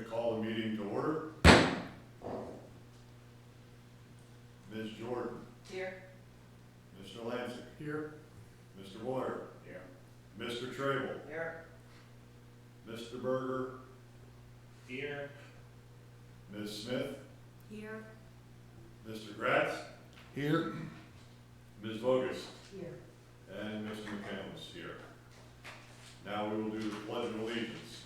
Call the meeting to order. Ms. Jordan. Here. Mr. Lansing. Here. Mr. Boyer. Here. Mr. Trable. Here. Mr. Berger. Here. Ms. Smith. Here. Mr. Gratz. Here. Ms. Vogus. Here. And Mr. McCandless here. Now we will do the Pledge of Allegiance.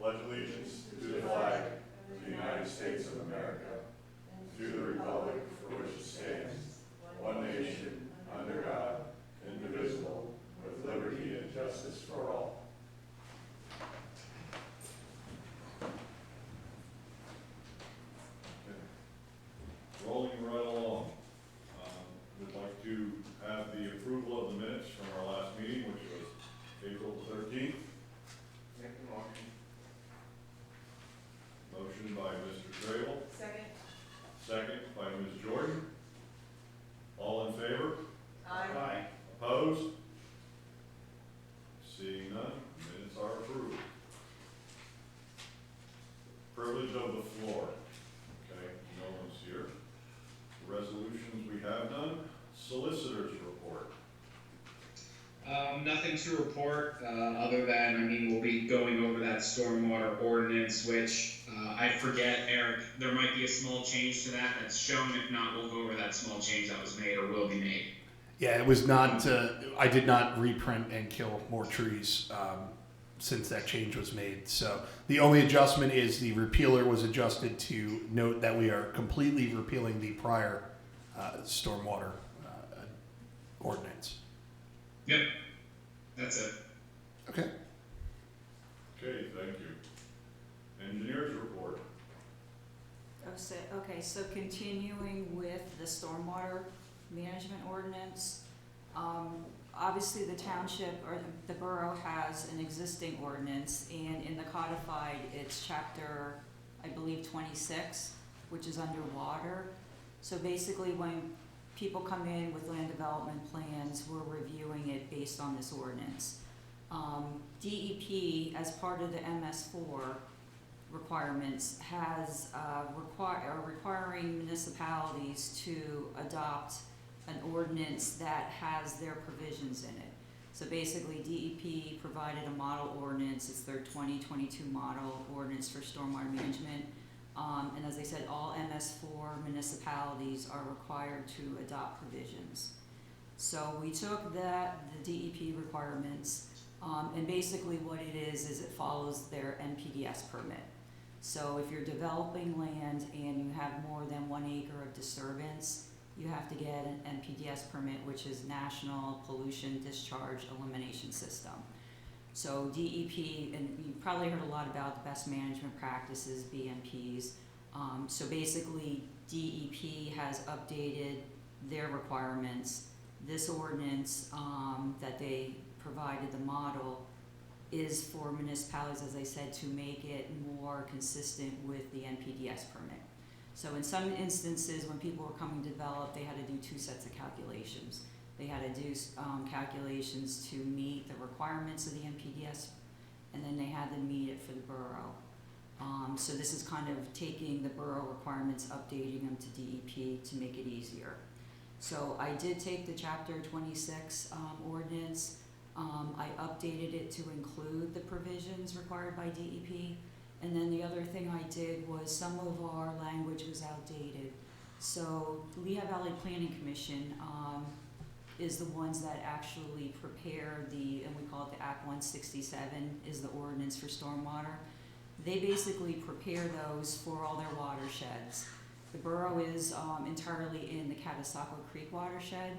Pledge allegiance to the flag of the United States of America, and to the republic for which it stands, one nation, under God, indivisible, with liberty and justice for all. Okay. Rolling right along. We'd like to have the approval of the minutes from our last meeting, which was April 13th. Make the motion. Motion by Mr. Trable, Second. second by Ms. Jordan. All in favor? Aye. Opposed? Seeing none, minutes are approved. Privilege of the floor. Okay, no one's here. Resolutions, we have none. Solicitors report. Nothing to report, other than, we'll be going over that stormwater ordinance, which, I forget, Eric, there might be a small change to that that's shown. If not, we'll go over that small change that was made or will be made. Yeah, it was not, I did not reprint and kill more trees since that change was made. So the only adjustment is the repealer was adjusted to note that we are completely repealing the prior stormwater ordinance. Yep, that's it. Okay. Okay, thank you. Engineers report. Okay, so continuing with the stormwater management ordinance, obviously the township or the borough has an existing ordinance, and in the codified, it's chapter, I believe, 26, which is under water. So basically, when people come in with land development plans, we're reviewing it based on this ordinance. DEP, as part of the MS4 requirements, has requiring municipalities to adopt an ordinance that has their provisions in it. So basically, DEP provided a model ordinance. It's their 2022 model ordinance for stormwater management. And as I said, all MS4 municipalities are required to adopt provisions. So we took the DEP requirements, and basically what it is it follows their NPDES permit. So if you're developing land and you have more than 1 acre of disturbance, you have to get an NPDES permit, which is National Pollution Discharge Elimination System. So DEP, and you probably heard a lot about the best management practices, BMPs. So basically, DEP has updated their requirements. This ordinance that they provided, the model, is for municipalities, as I said, to make it more consistent with the NPDES permit. So in some instances, when people were coming to develop, they had to do 2 sets of calculations. They had to do calculations to meet the requirements of the NPDES, and then they had to meet it for the borough. So this is kind of taking the borough requirements, updating them to DEP to make it easier. So I did take the chapter 26 ordinance. I updated it to include the provisions required by DEP. And then the other thing I did was some of our language was outdated. So Lehigh Valley Planning Commission is the ones that actually prepare and we call it the Act 167, is the ordinance for stormwater. They basically prepare those for all their watersheds. The borough is entirely in the Catasauqua Creek watershed.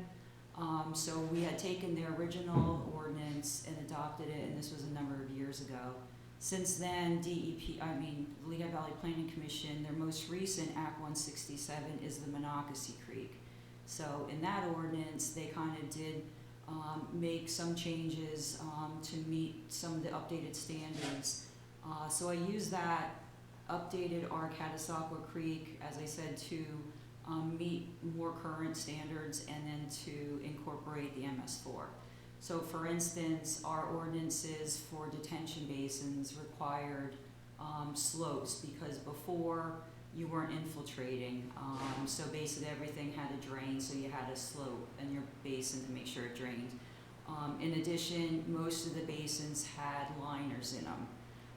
So we had taken their original ordinance and adopted it, and this was a number of years ago. Since then, Lehigh Valley Planning Commission, their most recent Act 167 is the Monocacy Creek. So in that ordinance, they kind of did make some changes to meet some of the updated standards. So I used that, updated our Catasauqua Creek, as I said, to meet more current standards and then to incorporate the MS4. So for instance, our ordinances for detention basins required slopes, because before you weren't infiltrating. So basically everything had to drain, so you had a slope in your basin to make sure it drained. In addition, most of the basins had liners in them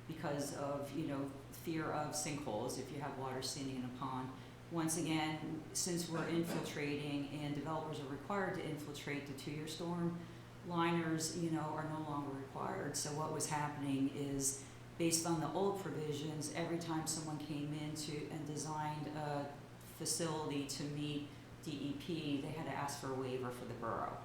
because of, fear of sinkholes if you have water standing in a pond. Once again, since we're infiltrating and developers are required to infiltrate the 2-year storm, liners, are no longer required. So what was happening is, based on the old provisions, every time someone came into and designed a facility to meet DEP, they had to ask for a waiver for the borough.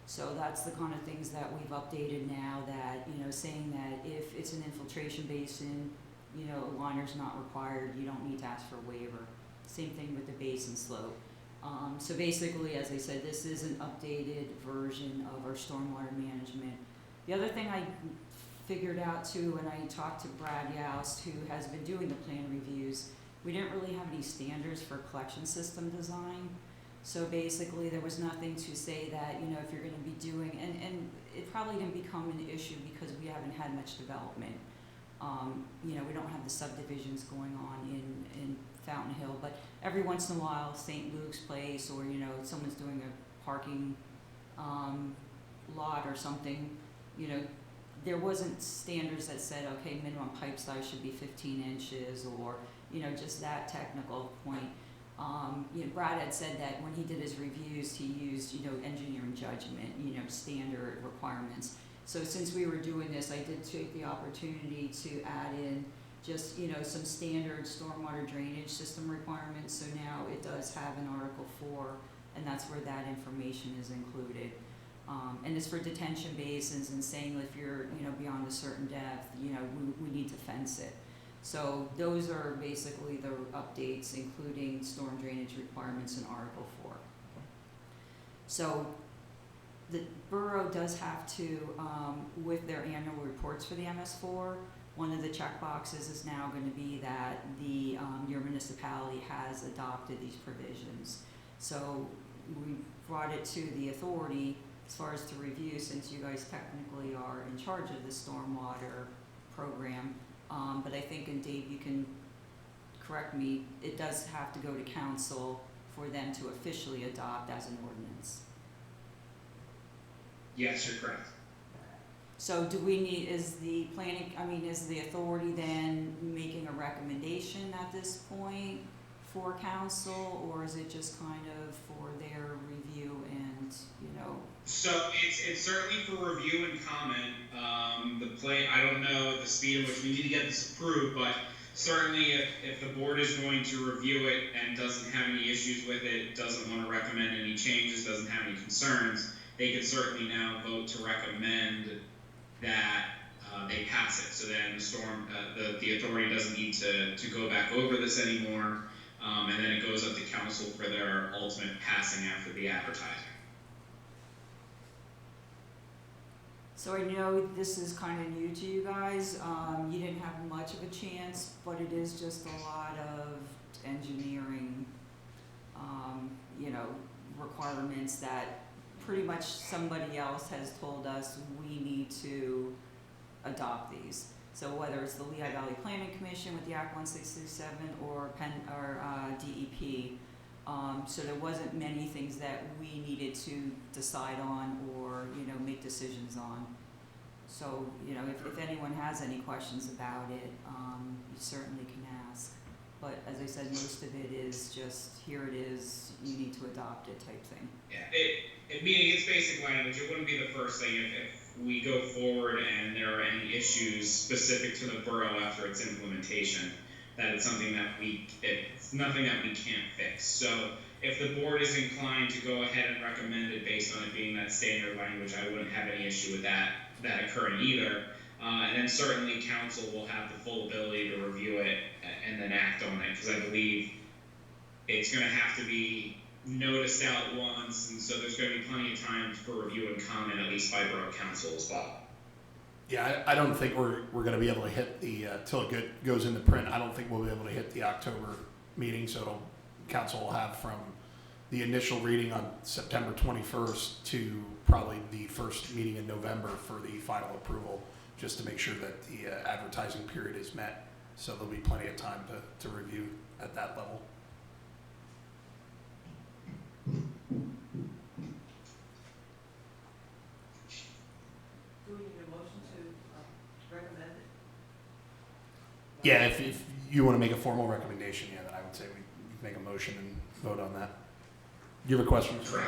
So that's the kind of things that we've updated now, that, saying that if it's an infiltration basin, a liner's not required, you don't need to ask for a waiver. Same thing with the basin slope. So basically, as I said, this is an updated version of our stormwater management. The other thing I figured out too, when I talked to Brad Youst, who has been doing the plan reviews, we didn't really have any standards for collection system design. So basically there was nothing to say that, if you're going to be doing, and it probably didn't become an issue because we haven't had much development. We don't have the subdivisions going on in Fountain Hill, but every once in a while, St. Luke's Place, or, someone's doing a parking lot or something, there wasn't standards that said, okay, minimum pipe size should be 15 inches, or, just that technical point. Brad had said that when he did his reviews, he used, engineering judgment, standard requirements. So since we were doing this, I did take the opportunity to add in just, some standard stormwater drainage system requirements. So now it does have an Article 4, and that's where that information is included. And it's for detention basins, and saying if you're, beyond a certain depth, we need to fence it. So those are basically the updates, including storm drainage requirements in Article 4. So the borough does have to, with their annual reports for the MS4, one of the check boxes is now going to be that your municipality has adopted these provisions. So we brought it to the authority as far as to review, since you guys technically are in charge of the stormwater program. But I think, and Dave, you can correct me, it does have to go to council for them to officially adopt as an ordinance. Yes, you're correct. So do we need, is the authority then making a recommendation at this point for council, or is it just kind of for their review and, So it's certainly for review and comment. I don't know the speed at which we need to get this approved, but certainly if the board is going to review it and doesn't have any issues with it, doesn't want to recommend any changes, doesn't have any concerns, they could certainly now vote to recommend that they pass it. So then the authority doesn't need to go back over this anymore, and then it goes up to council for their ultimate passing after the advertising. So I know this is kind of new to you guys. You didn't have much of a chance, but it is just a lot of engineering, requirements that pretty much somebody else has told us we need to adopt these. So whether it's the Lehigh Valley Planning Commission with the Act 167 or DEP, so there wasn't many things that we needed to decide on or, make decisions on. So, if anyone has any questions about it, you certainly can ask. But as I said, most of it is just, here it is, you need to adopt it type thing. Yeah, meaning it's basic language. It wouldn't be the first thing if we go forward and there are any issues specific to the borough after its implementation, that it's something that it's nothing that we can't fix. So if the board is inclined to go ahead and recommend it based on it being that standard language, I wouldn't have any issue with that occurring either. And then certainly council will have the full ability to review it and then act on it, because I believe it's going to have to be noticed out once, and so there's going to be plenty of time for review and comment, at least by borough council as well. Yeah, I don't think we're going to be able to hit the, till it goes into print, I don't think we'll be able to hit the October meeting, so council will have from the initial reading on September 21st to probably the first meeting in November for the final approval, just to make sure that the advertising period is met. So there'll be plenty of time to review at that level. Do we need a motion to recommend it? Yeah, if you want to make a formal recommendation, yeah, then I would say we make a motion and vote on that. You have a question? I'm sorry, I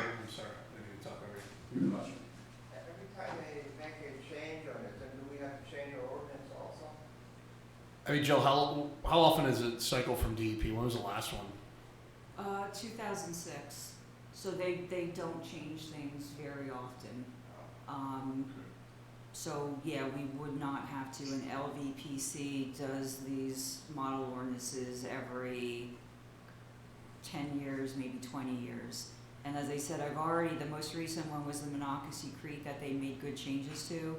didn't talk over you. You have a question? Every time they make a change on it, then do we have to change our ordinance also? I mean, Jill, how often is it cycle from DEP? When was the last one? 2006. So they don't change things very often. So yeah, we would not have to, and LVPC does these model ordinances every 10 years, maybe 20 years. And as I said, the most recent one was the Monocacy Creek that they made good changes to.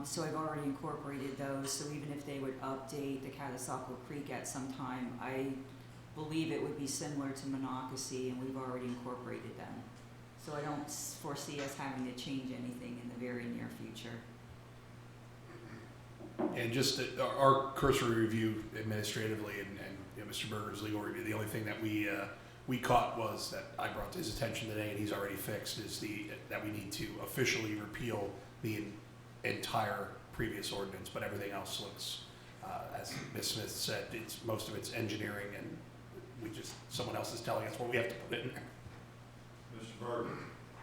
So I've already incorporated those, so even if they would update the Catasauqua Creek at some time, I believe it would be similar to Monocacy, and we've already incorporated them. So I don't foresee us having to change anything in the very near future. And just our cursory review administratively and you know, Mr. Berger's legal review, the only thing that we caught was that I brought to his attention today, and he's already fixed, is that we need to officially repeal the entire previous ordinance, but everything else looks, as Ms. Smith said, most of it's engineering, and someone else is telling us what we have to put in there. Mr. Berger,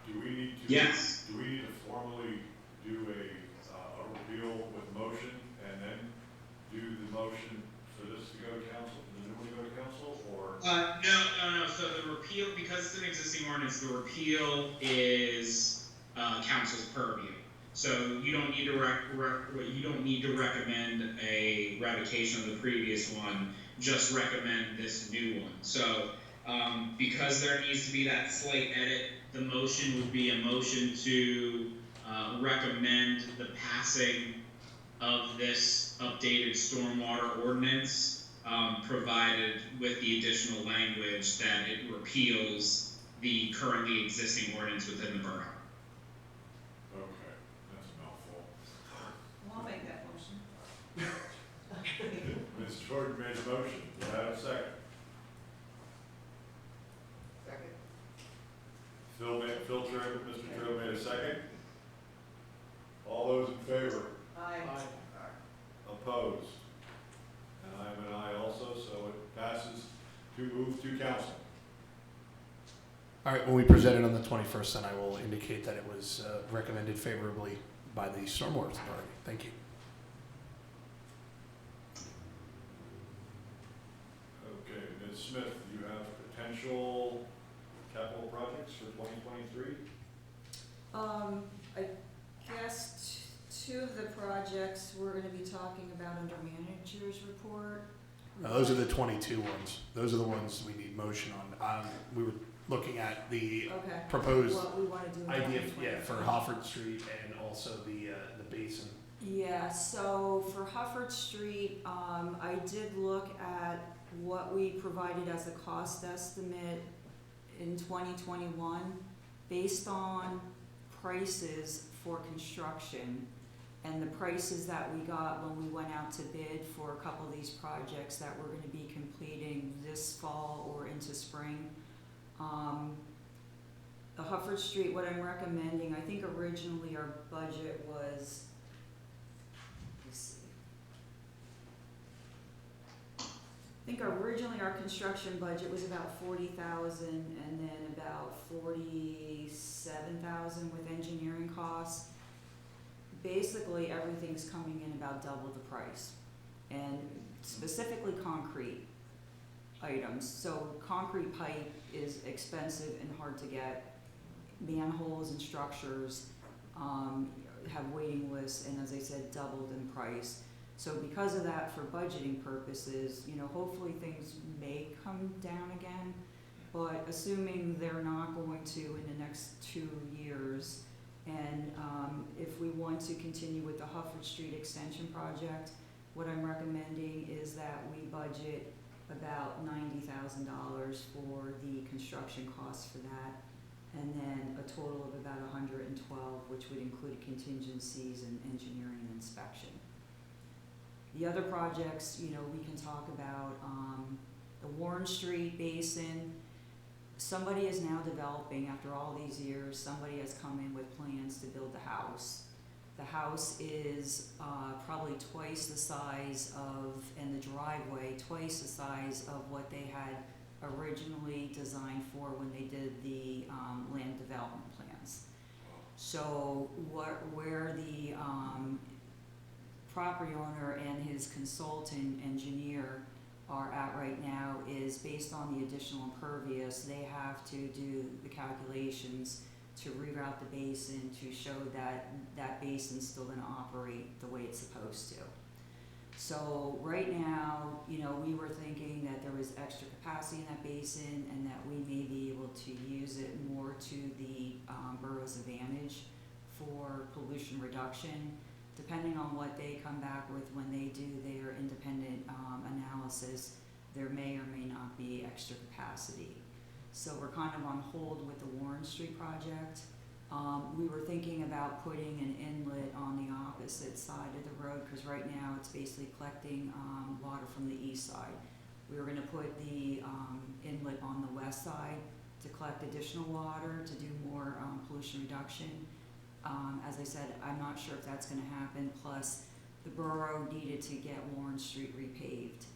do we need to? Yes. Do we need to formally do a repeal with motion and then do the motion for this to go to council, the new one to go to council, or? No. So the repeal, because it's an existing ordinance, the repeal is council's purview. So you don't need to recommend a revocation of the previous one. Just recommend this new one. So because there needs to be that slight edit, the motion would be a motion to recommend the passing of this updated stormwater ordinance, provided with the additional language that it repeals the currently existing ordinance within the borough. Okay, that's a mouthful. Well, I'll make that motion. Ms. Jordan made a motion, do I have a second? Second? Mr. Trill made a second. All those in favor? Aye. Opposed? And I am an aye also, so it passes to move to council. All right, when we present it on the 21st, then I will indicate that it was recommended favorably by the Stormwater Authority. Thank you. Okay, Ms. Smith, you have potential capital projects for 2023? I guess two of the projects we're gonna be talking about under manager's report. Those are the 22 ones. Those are the ones we need motion on. We were looking at the Okay. proposed What we wanna do. in idea, 2023. for Hofford Street and also the basin. Yeah, so for Hufford Street, I did look at what we provided as a cost estimate in 2021 based on prices for construction and the prices that we got when we went out to bid for a couple of these projects that we're gonna be completing this fall or into spring. The Hufford Street, what I'm recommending, I think originally our budget was, let's see. I think originally our construction budget was about 40,000 and then about 47,000 with engineering costs. Basically, everything's coming in about double the price, and specifically concrete. items. So concrete pipe is expensive and hard to get. Manholes and structures have waiting lists, and as I said, doubled in price. So because of that, for budgeting purposes, hopefully things may come down again, but assuming they're not going to in the next 2 years, and if we want to continue with the Hufford Street Extension project, what I'm recommending is that we budget about $90,000 for the construction costs for that, and then a total of about 112, which would include contingencies and engineering and inspection. The other projects, we can talk about the Warren Street Basin. Somebody is now developing, after all these years, somebody has come in with plans to build the house. The house is probably twice the size of, and the driveway twice the size of what they had originally designed for when they did the land development plans. So where the property owner and his consultant engineer are at right now is based on the additional impervious. They have to do the calculations to reroute the basin to show that that basin's still going to operate the way it's supposed to. So right now, we were thinking that there was extra capacity in that basin and that we may be able to use it more to the borough's advantage for pollution reduction. Depending on what they come back with when they do their independent analysis, there may or may not be extra capacity. So we're kind of on hold with the Warren Street project. We were thinking about putting an inlet on the opposite side of the road, because right now it's basically collecting water from the east side. We were going to put the inlet on the west side to collect additional water to do more pollution reduction. As I said, I'm not sure if that's going to happen. Plus, the borough needed to get Warren Street repaved.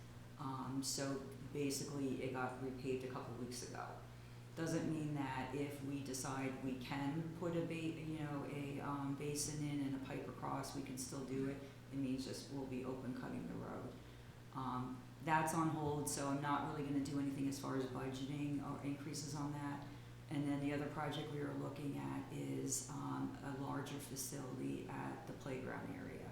So basically, it got repaved a couple weeks ago. Doesn't mean that if we decide we can put a basin in and a pipe across, we can still do it. It means just we'll be open cutting the road. That's on hold, so I'm not really going to do anything as far as budgeting or increases on that. And then the other project we were looking at is a larger facility at the playground area.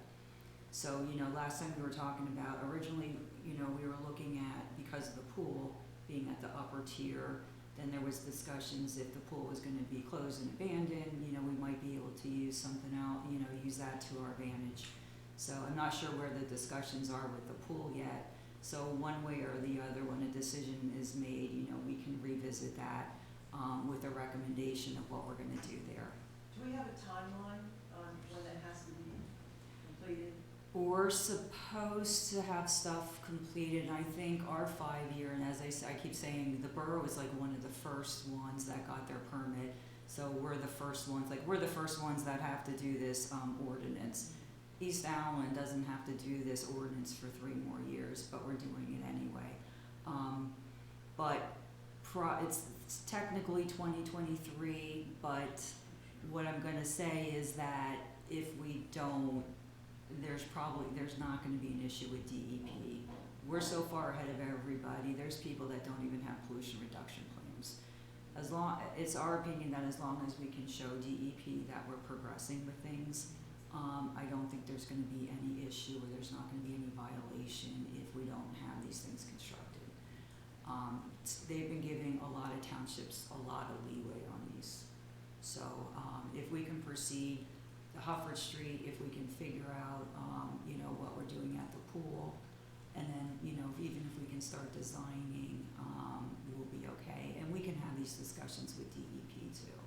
So, last time we were talking about, originally, we were looking at, because of the pool being at the upper tier, then there was discussions if the pool was going to be closed and abandoned, we might be able to use something else, use that to our advantage. So I'm not sure where the discussions are with the pool yet. So one way or the other, when a decision is made, we can revisit that with a recommendation of what we're going to do there. Do we have a timeline on when that has to be completed? We're supposed to have stuff completed, I think, our 5-year, and as I say, I keep saying, the borough was like one of the first ones that got their permit, so we're the first ones that have to do this ordinance. East Allen doesn't have to do this ordinance for 3 more years, but we're doing it anyway. It's technically 2023, but what I'm going to say is that if we don't, there's not going to be an issue with DEP. We're so far ahead of everybody. There's people that don't even have pollution reduction plans. It's our opinion that as long as we can show DEP that we're progressing with things, I don't think there's going to be any issue, or there's not going to be any violation if we don't have these things constructed. They've been giving a lot of townships a lot of leeway on these. So if we can proceed, the Hufford Street, if we can figure out, what we're doing at the pool, and then, even if we can start designing, we'll be okay. And we can have these discussions with DEP too.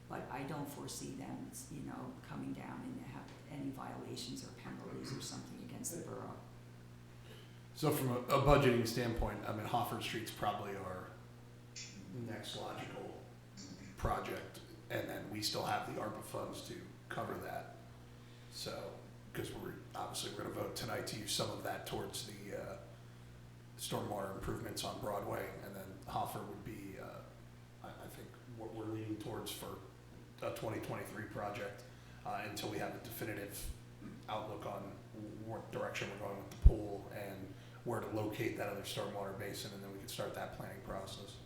But I don't foresee them, coming down and have any violations or penalties or something against the borough. So from a budgeting standpoint, Hofford Street's probably our next logical project, and then we still have the ARPA funds to cover that. So, because we're going to vote tonight to use some of that towards the stormwater improvements on Broadway, and then Hofford would be, I think, what we're leaning towards for a 2023 project until we have a definitive outlook on what direction we're going with the pool and where to locate that other stormwater basin, and then we can start that planning process.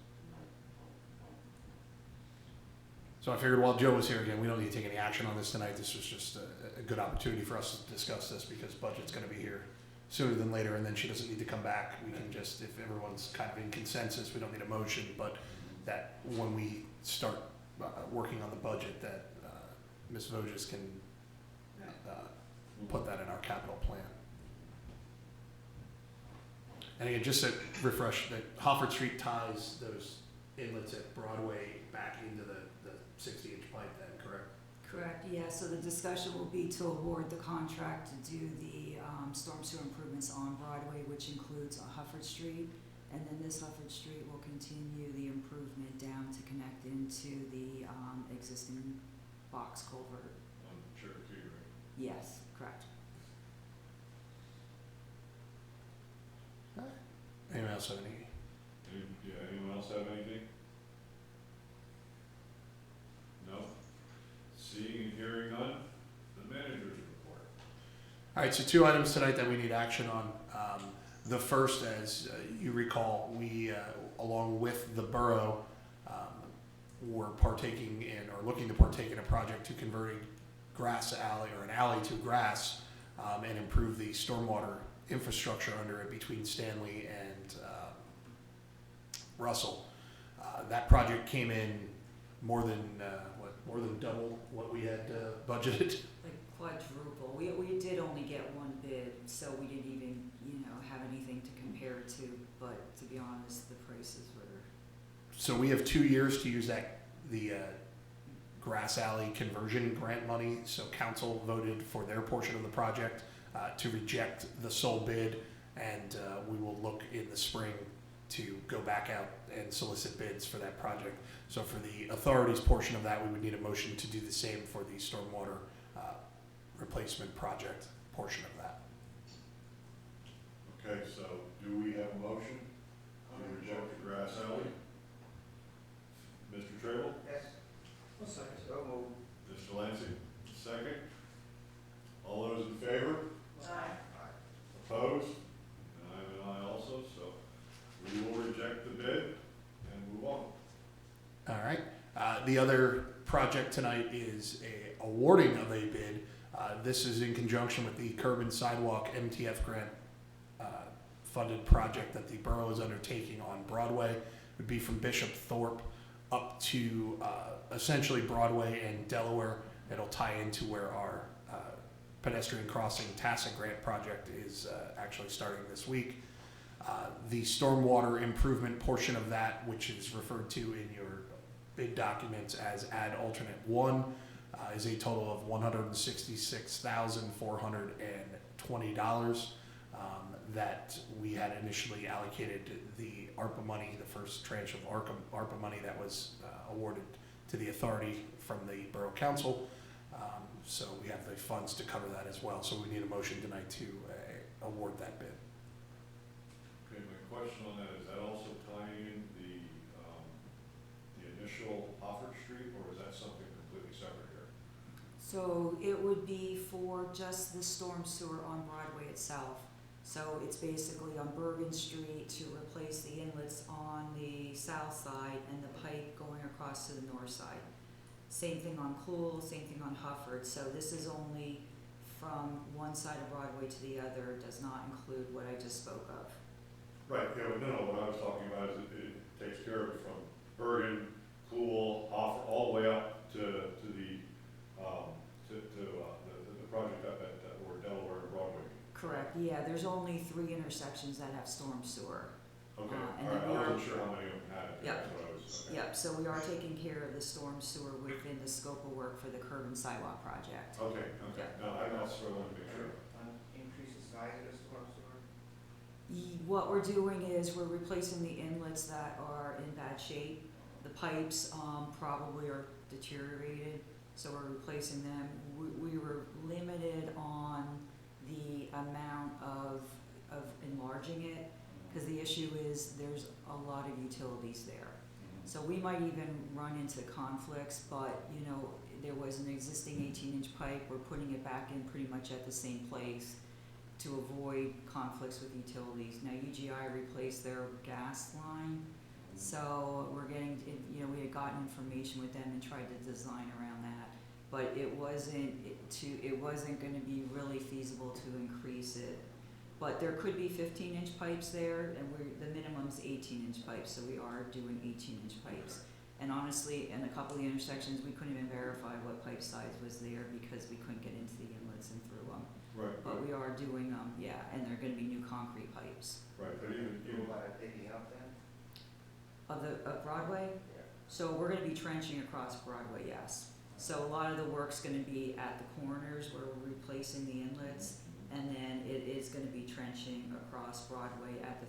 So I figured while Joe was here, again, we don't need to take any action on this tonight. This was just a good opportunity for us to discuss this because budget's gonna be here sooner than later, and then she doesn't need to come back. We can just, if everyone's kind of in consensus, we don't need a motion, but that when we start working on the budget, that Ms. Voges can put that in our capital plan. And again, just to refresh, that Hofford Street ties those inlets at Broadway back into the 60-inch pipe then, correct? Correct, yeah, so the discussion will be to award the contract to do the storm sewer improvements on Broadway, which includes Hufford Street. And then this Hufford Street will continue the improvement down to connect into the existing box culvert. On Cherokee, right? Yes, correct. Anyone else have any? Anyone else have anything? No? Seeing and hearing none, the manager's report. All right, so 2 items tonight that we need action on. The first, as you recall, we, along with the borough, were partaking in, or looking to partake in a project to converting grass alley, or an alley to grass, and improve the stormwater infrastructure under it between Stanley and Russell. That project came in more than double what we had budgeted. Like quadruple. We did only get one bid, so we didn't even, have anything to compare to, but to be honest, the prices were. So we have 2 years to use the grass alley conversion grant money. So council voted for their portion of the project to reject the sole bid, and we will look in the spring to go back out and solicit bids for that project. So for the authority's portion of that, we would need a motion to do the same for the stormwater replacement project portion of that. Okay, so do we have a motion to reject the grass alley? Mr. Trail? Yes. I'll second. So moved. Mr. Lancey? Second. All those in favor? Aye. Opposed? And I'm an aye also, so we will reject the bid and move on. All right. The other project tonight is a awarding of a bid. This is in conjunction with the Curb and Sidewalk MTF grant funded project that the borough is undertaking on Broadway. It would be from Bishop Thorpe up to essentially Broadway and Delaware. It'll tie into where our pedestrian crossing TASA grant project is actually starting this week. The stormwater improvement portion of that, which is referred to in your bid documents as add alternate 1, is a total of $166,420 that we had initially allocated the ARPA money, the first tranche of ARPA money that was awarded to the authority from the Borough Council. So we have the funds to cover that as well. So we need a motion tonight to award that bid. Okay, my question on that, is that also tying in the initial Hofford Street, or is that something completely separate here? So it would be for just the storm sewer on Broadway itself. So it's basically on Bergen Street to replace the inlets on the south side and the pipe going across to the north side. Same thing on Cool, same thing on Hufford. So this is only from one side of Broadway to the other, does not include what I just spoke of. Right, yeah, but no, what I was talking about is it takes care of it from Bergen, Cool, Hofford, all the way up to the project up at where Delaware and Broadway. Correct, yeah, there's only 3 intersections that have storm sewer. Okay, and all right, then we I are- wasn't sure how many of them had it. Yep. That's what I was, okay. Yep, so we are taking care of the storm sewer within the scope of work for the curb and sidewalk project. Okay, no, I also wanted to make sure. Increase the size of the storm sewer? What we're doing is we're replacing the inlets that are in bad shape. The pipes probably are deteriorated, so we're replacing them. We were limited on the amount of enlarging it, because the issue is there's a lot of utilities there. So we might even run into conflicts, but there was an existing 18-inch pipe, we're putting it back in pretty much at the same place. to avoid conflicts with utilities. Now UGI replaced their gas line, so we're getting, we had gotten information with them and tried to design around that. But it wasn't gonna be really feasible to increase it. But there could be 15-inch pipes there, and the minimum's 18-inch pipes, so we are doing 18-inch pipes. And honestly, in a couple of the intersections, we couldn't even verify what pipe size was there because we couldn't get into the inlets and through them. Right. But we are doing and they're gonna be new concrete pipes. Right, but You even, want it digging up then? Of Broadway? Yeah. So we're gonna be trenching across Broadway, yes. So a lot of the work's gonna be at the corners where we're replacing the inlets, and then it is gonna be trenching across Broadway at the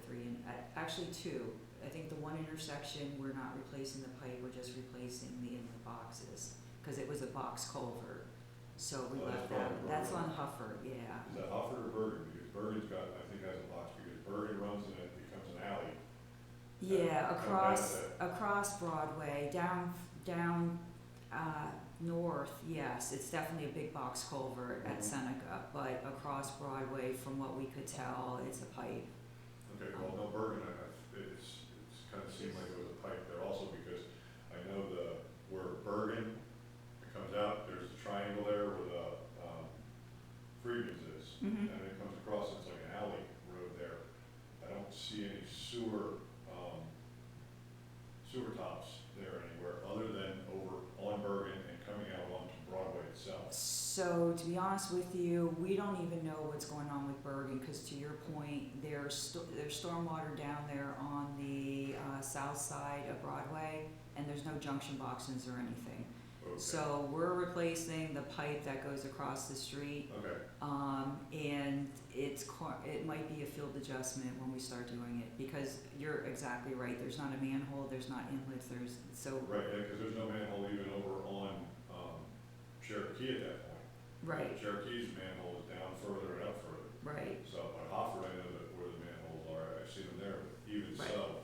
actually two. I think the one intersection, we're not replacing the pipe, we're just replacing the inlet boxes, cause it was a box culvert. So we Oh, left that's that, probably that's on Broadway. Hufford, yeah. is that Hofford or Bergen? Because Bergen's got, I think has a box, because Bergen runs and it becomes an alley. Yeah, Come across Broadway, down, north, yes, it's definitely a big box culvert at Seneca, but across Broadway, from what we could tell, it's a pipe. Okay, well, no, Bergen, it's kind of seemed like it was a pipe there also, because I know where Bergen, it comes out, there's a triangle there where the, Freeman's is, Mhm. and it comes across, it's like an alley road there. I don't see any sewer tops there anywhere, other than over on Bergen and coming out onto Broadway itself. So, to be honest with you, we don't even know what's going on with Bergen, cause to your point, there's stormwater down there on the, south side of Broadway, and there's no junction boxes or anything. Okay. So we're replacing the pipe that goes across the street, Okay, and it might be a field adjustment when we start doing it, because you're exactly right, there's not a manhole, there's not inlets, right, yeah, because there's no manhole even over on, Cherokee at that point. Right, Cherokee's manhole is down further and up further. right, So, at Hofford, I know that where the manholes are, I've seen them there, but even Right. so,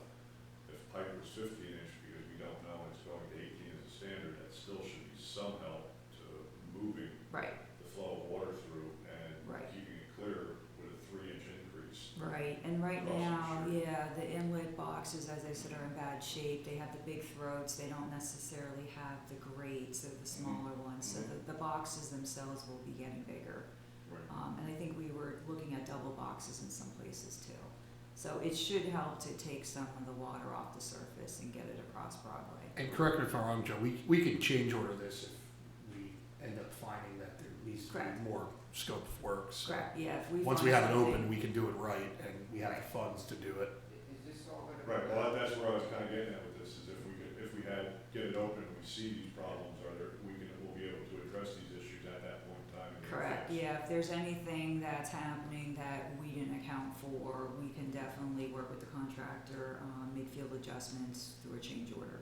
if pipe was 15-inch, because we don't know it's going to 18 as a standard, that still should be some help to moving right, the flow of water through and Right. keeping it clear with a 3-inch increase. right, and right Across the now, street. yeah, the inlet boxes, as I said, are in bad shape, they have the big throats, they don't necessarily have the grates, they're the smaller ones, so Mhm. the boxes themselves will be getting bigger. Right. And I think we were looking at double boxes in some places too. So it should help to take some of the water off the surface and get it across Broadway. And correct me if I'm wrong, Joe, we can change order this if we end up finding that there needs to Correct. be more scope of work. So Correct, yeah, if we once find we have it something- open, we can do it right, and we have the funds to do it. Is this all gonna be? Right, well, that's where I was kind of getting at with this, is if we get it open and we see these problems, we'll be able to address these issues at that point in time. and get it Correct, fixed. yeah, if there's anything that's happening that we didn't account for, we can definitely work with the contractor, make field adjustments through a change order.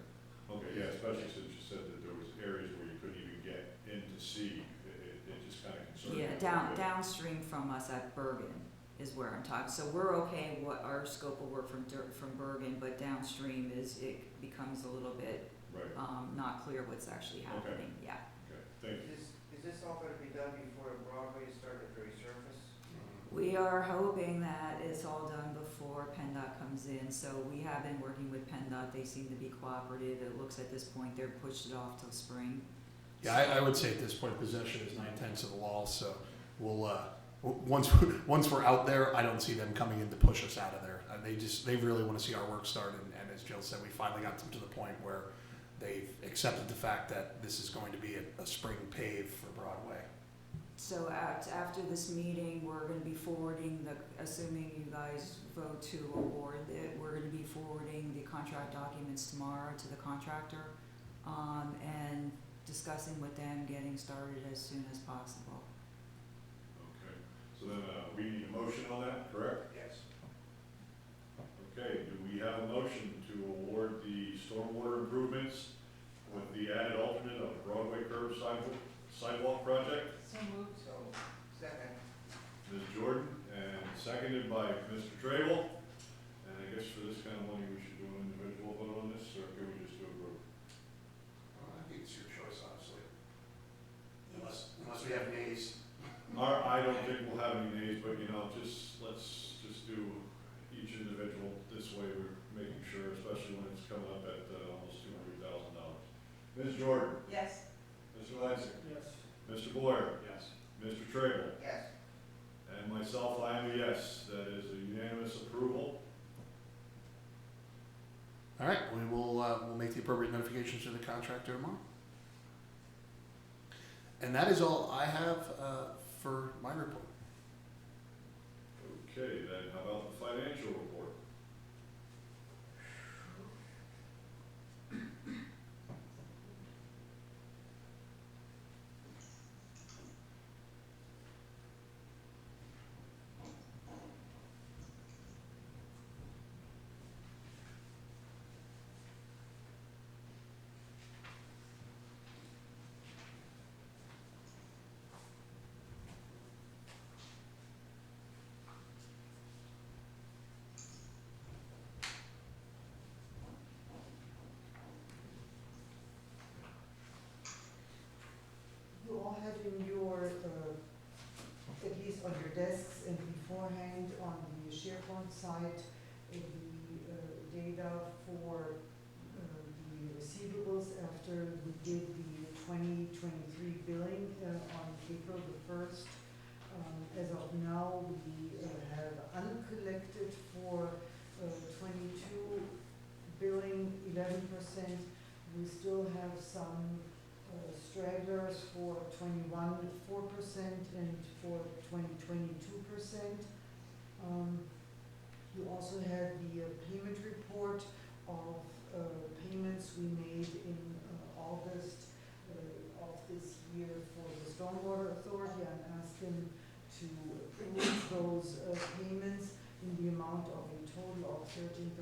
Okay, yeah, especially since you said that there was areas where you couldn't even get in to see, it just kind of concerned me. Yeah, a little bit. downstream from us at Bergen is where I'm talking, so we're okay, what our scope of work from Bergen, but downstream it becomes a little bit, Right, not clear what's actually happening, yeah. okay, thank you. Is this all gonna be done before Broadway started to resurface? We are hoping that it's all done before PennDOT comes in, so we have been working with PennDOT, they seem to be cooperative, it looks at this point they're pushed it off till spring. Yeah, I would say at this point, possession is 9/10 of the law, so we'll, once we're out there, I don't see them coming in to push us out of there. They really want to see our work start, and as Jill said, we finally got them to the point where they've accepted the fact that this is going to be a spring pave for Broadway. So after this meeting, we're gonna be forwarding assuming you guys vote to award it, we're gonna be forwarding the contract documents tomorrow to the contractor, and discussing with them getting started as soon as possible. Okay, so then, we need a motion on that, correct? Yes. Okay, do we have a motion to award the stormwater improvements with the added alternate of the Broadway curb sidewalk project? So moved. So, second. Ms. Jordan, and seconded by Mr. Travel. And I guess for this kind of money, we should do an individual vote on this, or can we just do a group? I think it's your choice, honestly. Unless we have nays. I don't think we'll have any nays, but let's just do each individual. This way we're making sure, especially when it's coming up at almost $200,000. Ms. Jordan? Yes. Mr. Lansing? Yes. Mr. Boyer? Yes. Mr. Trable? Yes. And myself, I am a yes. That is a unanimous approval. All right, we will we'll make the appropriate notifications to the contractor tomorrow. And that is all I have for my report. Okay, then how about the financial report? You all have in your, at least on your desks and beforehand on the SharePoint site, the data for the receivables after we did the 2023 billing on April the 1st. As of now, we have uncollected for 22 billing, 11%. We still have some stragglers for 21, 4%, and for 2020, 2%. You also have the payment report of payments we made in August of this year for the Stormwater Authority. I'm asking to approve those payments in the amount of a total of $13,682.91.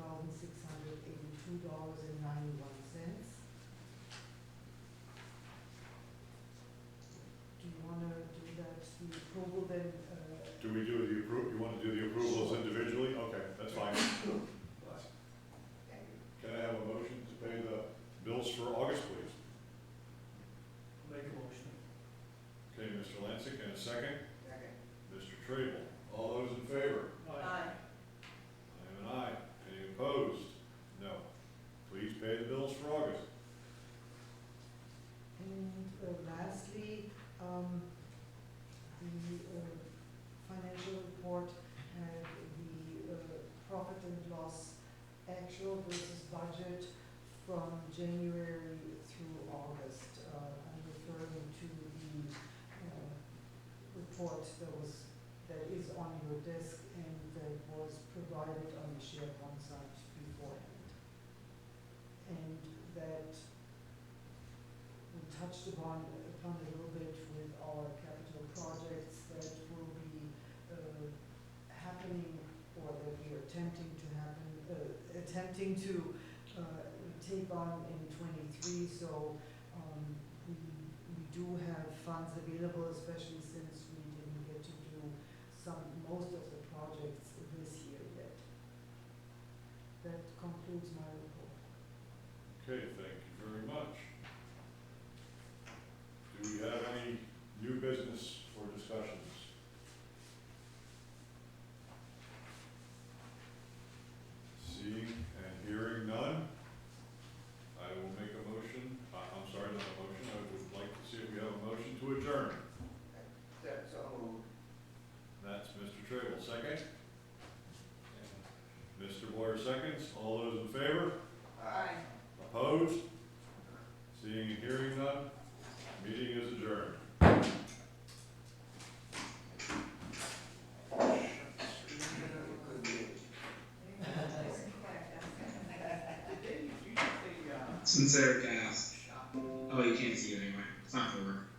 Do you want to do that, the approval then? Do we do the approval? You want to do the approvals individually? Okay, that's fine. Thank you. Can I have a motion to pay the bills for August, please? Make a motion. Okay, Mr. Lansing, and a second. Second. Mr. Trable. All those in favor? Aye. I am an aye. Any opposed? No. Please pay the bills for August. And lastly, the financial report had the profit and loss actual versus budget from January through August. I'm referring to the report that is on your desk and that was provided on the SharePoint site beforehand. And that we touched upon a little bit with our capital projects that will be happening, or that we are attempting to take on in 23. So we do have funds available, especially since we didn't get to do most of the projects this year yet. That concludes my report. Okay, thank you very much. Do we have any new business for discussions? Seeing and hearing none, I will make a motion. I'm sorry, not a motion. I would like to see if we have a motion to adjourn. That's so moved. That's Mr. Trable. Second? Mr. Boyer seconds. All those in favor? Aye. Opposed? Seeing and hearing none, meeting is adjourned. Since they're gas. Oh, you can't see it anyway. It's not for work.